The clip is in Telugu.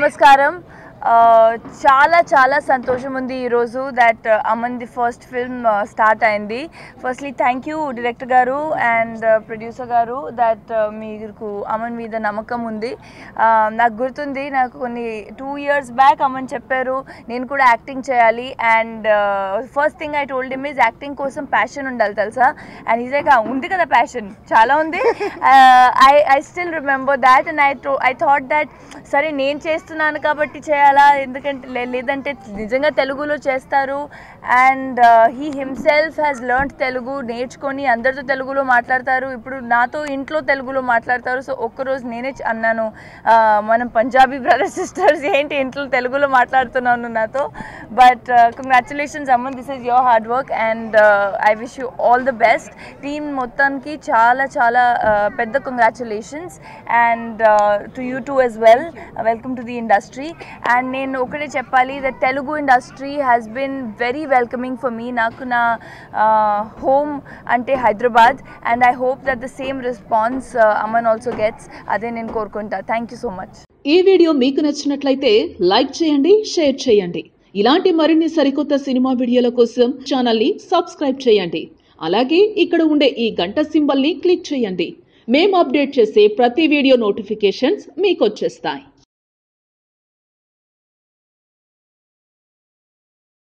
నమస్కారం. చాలా చాలా సంతోషం ఉంది ఈరోజు that Aman the first film start అయింది. ఫస్ట్లీ థ్యాంక్ యూ డైరెక్టర్ గారు అండ్ ప్రొడ్యూసర్ గారు దట్ మీకు అమన్ మీద నమ్మకం ఉంది. నాకు గుర్తుంది, నాకు కొన్ని 2 years బ్యాక్ అమన్ చెప్పారు నేను కూడా యాక్టింగ్ చేయాలి and first thing I told him is acting కోసం ప్యాషన్ ఉండాలి తెలుసా. అండ్ ఈజ్ లైక్ ఉంది కదా ప్యాషన్ చాలా ఉంది. I still remember that and I thought that సరే నేను చేస్తున్నాను కాబట్టి చేయాలా, ఎందుకంటే లేదంటే నిజంగా తెలుగులో చేస్తారు. And he himself has learned Telugu, నేర్చుకొని అందరితో తెలుగులో మాట్లాడతారు. ఇప్పుడు నాతో ఇంట్లో తెలుగులో మాట్లాడతారు. సో ఒక్కరోజు నేనే అన్నాను మనం పంజాబీ బ్రదర్ సిస్టర్స్ ఏంటి ఇంట్లో తెలుగులో మాట్లాడుతున్నాను నాతో. But congratulations Aman, this is your hard work and I wish you all the best. Team మొత్తానికి చాలా చాలా పెద్ద congratulations and to you two as well. Welcome to the industry. And నేను ఒకటే చెప్పాలి that Telugu industry has been very welcoming for me. నాకు నా home అంటే Hyderabad and I hope that the same response Aman also gets. అదే నేను కోరుకుంటా. Thank you so much. ఈ వీడియో మీకు నచ్చినట్లయితే లైక్ చేయండి, షేర్ చేయండి. ఇలాంటి మరిన్ని సరికొత్త సినిమా వీడియోల కోసం ఛానల్ని సబ్స్క్రైబ్ చేయండి. అలాగే ఇక్కడ ఉండే ఈ గంట సింబల్ని క్లిక్ చేయండి. మేము అప్డేట్ చేసే ప్రతి వీడియో నోటిఫికేషన్స్ మీకు వచ్చేస్తాయి.